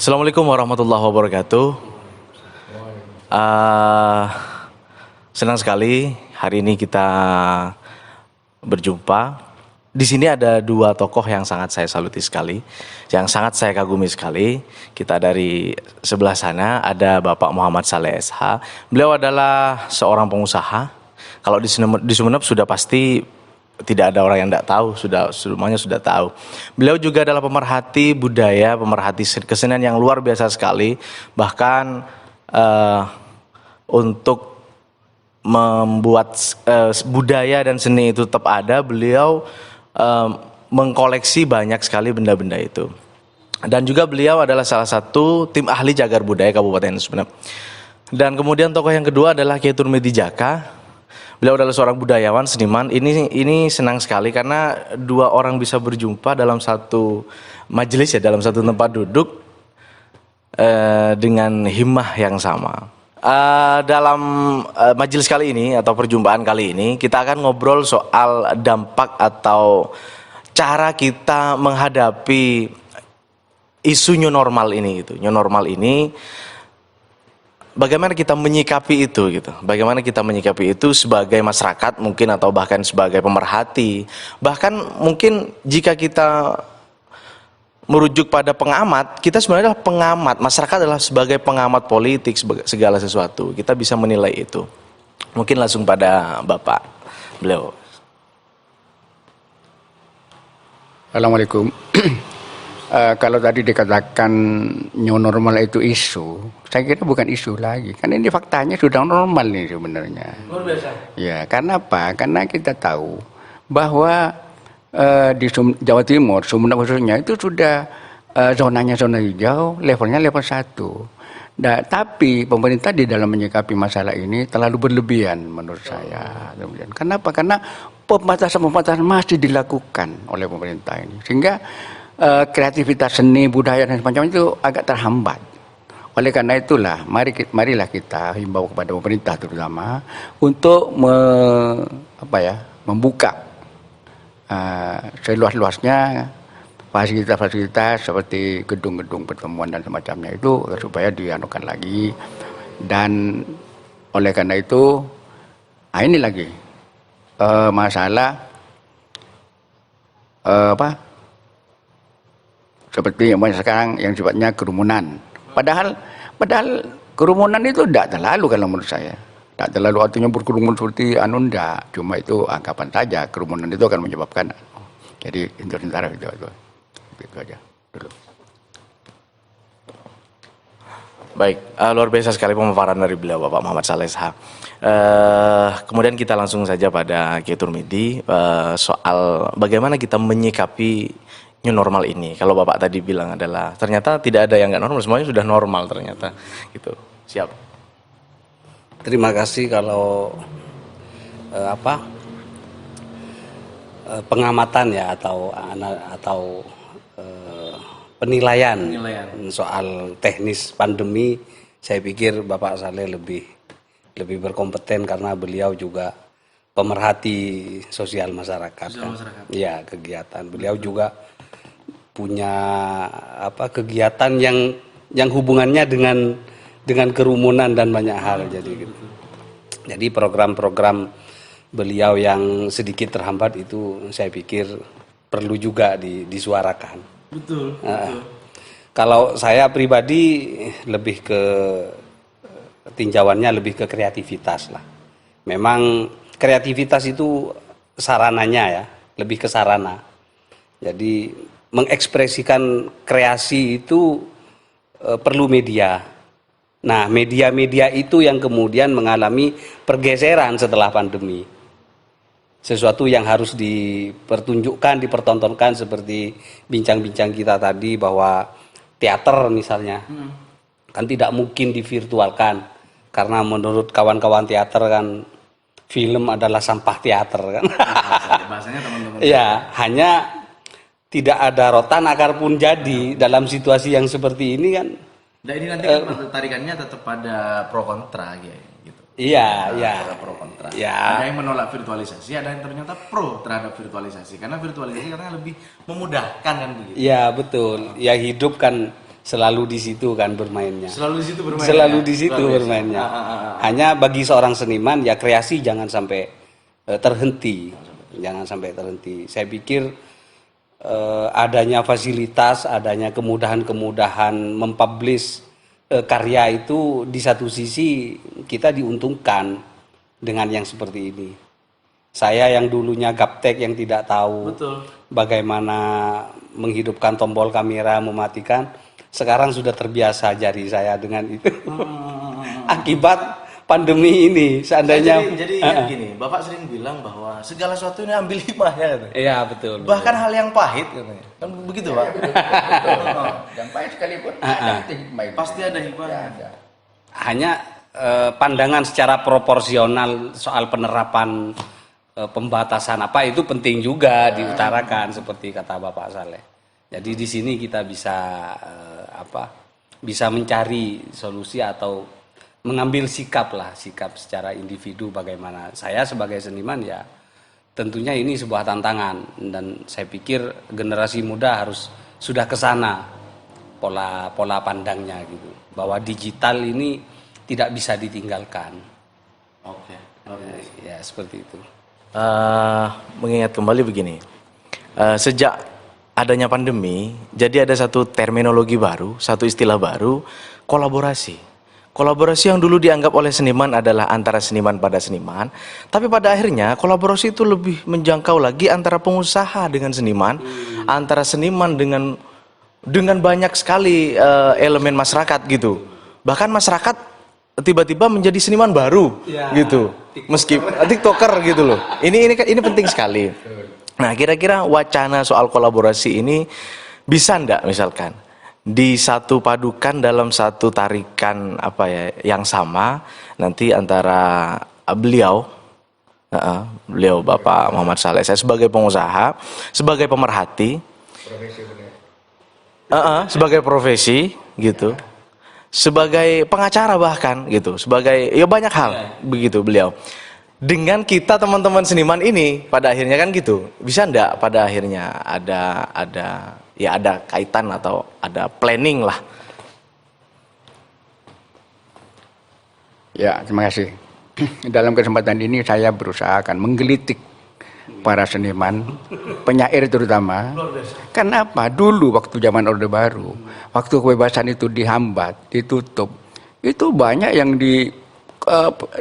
Assalamualaikum warahmatullahi wabarakatuh. Eh, Senang sekali hari ini kita berjumpa. Di sini ada dua tokoh yang sangat saya saluti sekali, yang sangat saya kagumi sekali. Kita dari sebelah sana ada Bapak Muhammad Saleh SH. Beliau adalah seorang pengusaha. Kalau di Sumeneb sudah pasti tidak ada orang yang tidak tahu, semuanya sudah tahu. Beliau juga adalah pemerhati budaya, pemerhati kesenian yang luar biasa sekali. Bahkan untuk membuat budaya dan seni itu tetap ada, beliau mengkoleksi banyak sekali benda-benda itu. Dan juga beliau adalah salah satu tim ahli cagar budaya Kabupaten Sumeneb. Dan kemudian tokoh yang kedua adalah Kiai Turmedi Jaka. Beliau adalah seorang budayawan, seniman. Ini senang sekali karena dua orang bisa berjumpa dalam satu majelis ya, dalam satu tempat duduk dengan himmah yang sama. Dalam majelis kali ini atau perjumpaan kali ini kita akan ngobrol soal dampak atau cara kita menghadapi isu new normal ini gitu. New normal ini bagaimana kita menyikapi itu gitu. Bagaimana kita menyikapi itu sebagai masyarakat mungkin atau bahkan sebagai pemerhati. Bahkan mungkin jika kita merujuk pada pengamat, kita sebenarnya adalah pengamat. Masyarakat adalah sebagai pengamat politik segala sesuatu. Kita bisa menilai itu. Mungkin langsung pada Bapak beliau. Assalamualaikum. Kalau tadi dikatakan new normal itu isu, saya kira bukan isu lagi. Karena ini faktanya sudah normal nih sebenarnya. Luar biasa. Ya, karena apa? Karena kita tahu bahwa di Jawa Timur, Sumeneb khususnya itu sudah zonanya zona hijau, levelnya level 1. Nah, tapi pemerintah di dalam menyikapi masalah ini terlalu berlebihan menurut saya. Kenapa? Karena pembatasan-pembatasan masih dilakukan oleh pemerintah ini. Sehingga kreativitas seni, budaya dan semacam itu agak terhambat. Oleh karena itulah, marilah kita himbau kepada pemerintah terutama untuk membuka seluas-luasnya fasilitas-fasilitas seperti gedung-gedung pertemuan dan semacamnya itu supaya dianukan lagi. Dan oleh karena itu, ini lagi masalah seperti yang sekarang yang sifatnya kerumunan. Padahal kerumunan itu tidak terlalu kalau menurut saya. Tidak terlalu artinya berkerumun seperti enggak. Cuma itu anggapan saja. Kerumunan itu akan menyebabkan. Jadi untuk sementara itu aja dulu. Baik, luar biasa sekali pemaparan dari beliau Bapak Muhammad Saleh SH. Kemudian kita langsung saja pada Kiai Turmedi soal bagaimana kita menyikapi new normal ini. Kalau Bapak tadi bilang adalah ternyata tidak ada yang nggak normal, semuanya sudah normal ternyata. Gitu. Siap. Terima kasih kalau pengamatan ya atau penilaian soal teknis pandemi. Saya pikir Bapak Saleh lebih berkompeten karena beliau juga pemerhati sosial masyarakat. Ya, kegiatan beliau juga punya kegiatan yang hubungannya dengan kerumunan dan banyak hal. Jadi program-program beliau yang sedikit terhambat itu saya pikir perlu juga disuarakan. Betul. Kalau saya pribadi lebih ke tinjauannya lebih ke kreativitas lah. Memang kreativitas itu sarananya ya, lebih ke sarana. Jadi mengekspresikan kreasi itu perlu media. Nah, media-media itu yang kemudian mengalami pergeseran setelah pandemi. Sesuatu yang harus dipertunjukkan, dipertontonkan seperti bincang-bincang kita tadi bahwa teater misalnya kan tidak mungkin divirtualkan karena menurut kawan-kawan teater kan film adalah sampah teater kan. Bahasanya teman-teman. Ya, hanya tidak ada rotan akar pun jadi dalam situasi yang seperti ini kan. Nah ini nanti kan tarikannya tetap pada pro kontra gitu. Iya, iya. Ada pro kontra. Ya. Ada yang menolak virtualisasi, ada yang ternyata pro terhadap virtualisasi karena virtualisasi katanya lebih memudahkan kan begitu. Iya, betul. Ya hidup kan selalu di situ kan bermainnya. Selalu di situ bermain. Selalu ya? di situ Luar biasa. bermainnya. Hanya bagi seorang seniman ya kreasi jangan sampai terhenti. Jangan sampai terhenti. Saya pikir adanya fasilitas, adanya kemudahan-kemudahan mempublish karya itu di satu sisi kita diuntungkan dengan yang seperti ini. Saya yang dulunya gaptek yang tidak tahu bagaimana menghidupkan tombol kamera, mematikan, sekarang sudah terbiasa jari saya dengan itu. Akibat pandemi ini, seandainya Jadi ingat gini, Bapak sering bilang bahwa segala sesuatu ini ambil hikmahnya katanya. Iya betul. Bahkan hal yang pahit katanya. Kan begitu, Pak? Yang baik sekalipun ada hikmah itu. Pasti ada hikmahnya. Ada. Hanya pandangan secara proporsional soal penerapan pembatasan apa itu penting juga diutarakan seperti kata Bapak Saleh. Jadi di sini kita bisa bisa mencari solusi atau mengambil sikap secara individu bagaimana. Saya sebagai seniman ya tentunya ini sebuah tantangan dan saya pikir generasi muda harus sudah ke sana pola pandangnya gitu. Bahwa digital ini tidak bisa ditinggalkan. Oke. Ya seperti itu. Mengingat kembali begini, sejak adanya pandemi, jadi ada satu terminologi baru, satu istilah baru, kolaborasi. Kolaborasi yang dulu dianggap oleh seniman adalah antara seniman pada seniman, tapi pada akhirnya kolaborasi itu lebih menjangkau lagi antara pengusaha dengan seniman, antara seniman dengan banyak sekali elemen masyarakat gitu. Bahkan masyarakat tiba-tiba menjadi seniman baru gitu. Meskipun TikToker gitu loh. Ini penting sekali. Nah, kira-kira wacana soal kolaborasi ini bisa ndak misalkan disatu padukan dalam satu tarikan yang sama nanti antara beliau Bapak Muhammad Saleh, saya sebagai pengusaha, sebagai pemerhati, sebagai profesi gitu, sebagai pengacara bahkan gitu, sebagai banyak hal begitu beliau. Dengan kita teman-teman seniman ini pada akhirnya kan gitu. Bisa ndak pada akhirnya ada kaitan atau ada planning lah. Ya, terima kasih. Dalam kesempatan ini saya berusaha akan menggelitik para seniman, penyair terutama. Kenapa? Dulu waktu zaman Orde Baru, waktu kebebasan itu dihambat, ditutup, itu banyak yang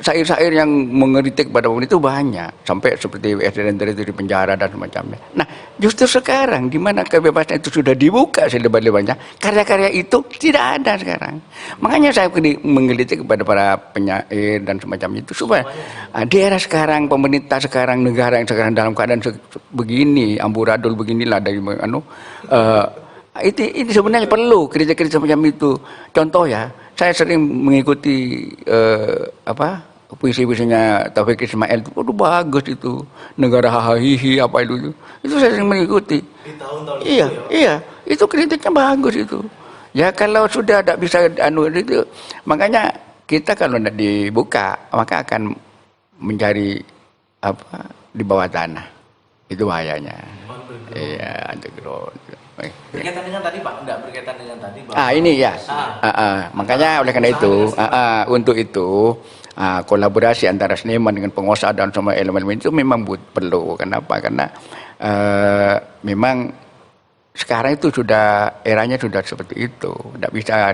syair-syair yang mengeritik pada pemerintah itu banyak, sampai seperti SDN itu di penjara dan semacamnya. Nah, justru sekarang di mana kebebasan itu sudah dibuka selebar-lebarnya, karya-karya itu tidak ada sekarang. Makanya saya menggelitik kepada para penyair dan semacamnya itu supaya di era sekarang, pemerintah sekarang, negara yang sekarang dalam keadaan begini, amburadul beginilah dari ini sebenarnya perlu kritik-kritik semacam itu. Contoh ya, saya sering mengikuti puisi-puisinya Taufik Ismail itu, bagus itu, negara hahihi apa itu saya sering mengikuti. Iya, itu kritiknya bagus itu. Ya kalau sudah tidak bisa itu, makanya kita kalau tidak dibuka maka akan mencari di bawah tanah, itu bahayanya. Iya, underground. Berkaitan dengan tadi Pak, enggak berkaitan dengan tadi Pak. Ini ya. Makanya oleh karena itu, untuk itu kolaborasi antara seniman dengan pengusaha dan semua elemen itu memang perlu. Kenapa? Karena memang sekarang itu sudah eranya sudah seperti itu. Tidak bisa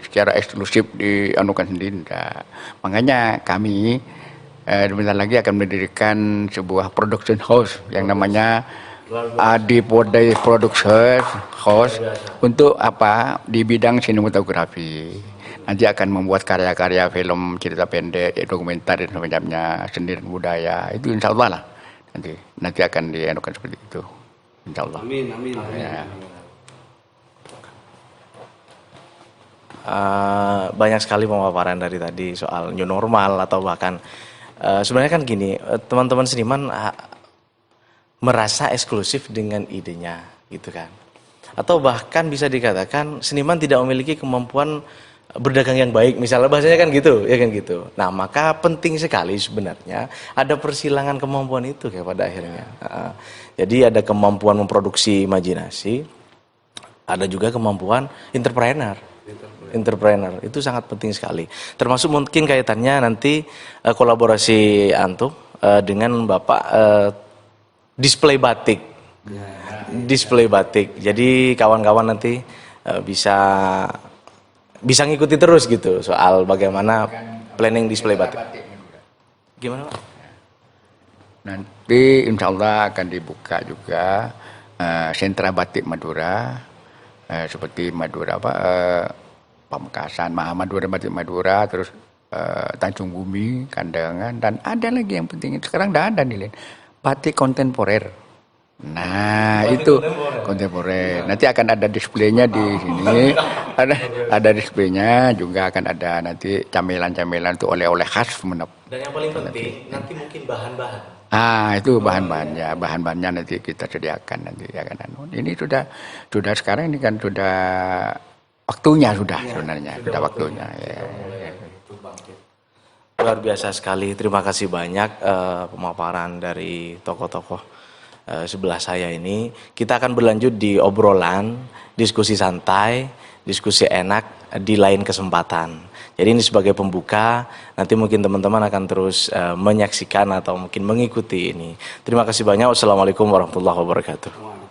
secara eksklusif dianukan sendiri. Makanya kami sebentar lagi akan mendirikan sebuah production house yang namanya Adipodai Production House untuk di bidang sinematografi. Nanti akan membuat karya-karya film, cerita pendek, dokumenter dan semacamnya, seni dan budaya. Itu insya Allah lah. Nanti akan dianukan seperti itu. Insya Allah. Amin. Ya. Banyak sekali pemaparan dari tadi soal new normal atau bahkan sebenarnya kan gini, teman-teman seniman merasa eksklusif dengan idenya gitu kan, atau bahkan bisa dikatakan seniman tidak memiliki kemampuan berdagang yang baik misalnya, bahasanya kan gitu ya kan gitu. Nah maka penting sekali sebenarnya ada persilangan kemampuan itu kayak pada akhirnya. Jadi ada kemampuan memproduksi imajinasi, ada juga kemampuan entrepreneur. Entrepreneur itu sangat penting sekali. Termasuk mungkin kaitannya nanti kolaborasi antum dengan Bapak display batik. Display batik. Jadi kawan-kawan nanti bisa ngikuti terus gitu soal bagaimana planning display batik. Gimana, Pak? Nanti insya Allah akan dibuka juga sentra batik Madura, seperti Madura Pamekasan, Madura Batik Madura, terus Tanjung Bumi, Kandangan, dan ada lagi yang penting sekarang tidak ada nih, batik kontemporer. Nah itu kontemporer. Nanti akan ada displaynya di sini, ada displaynya juga akan ada nanti camilan-camilan itu oleh-oleh khas Sumeneb. Dan yang paling penting nanti mungkin bahan-bahan. Itu bahan-bahannya nanti kita sediakan nanti ya kan. Ini sudah sekarang ini kan sudah waktunya sebenarnya sudah waktunya. Ya. Luar biasa sekali. Terima kasih banyak pemaparan dari tokoh-tokoh sebelah saya ini. Kita akan berlanjut di obrolan, diskusi santai, diskusi enak di lain kesempatan. Jadi ini sebagai pembuka, nanti mungkin teman-teman akan terus menyaksikan atau mungkin mengikuti ini. Terima kasih banyak. Wassalamualaikum warahmatullahi wabarakatuh.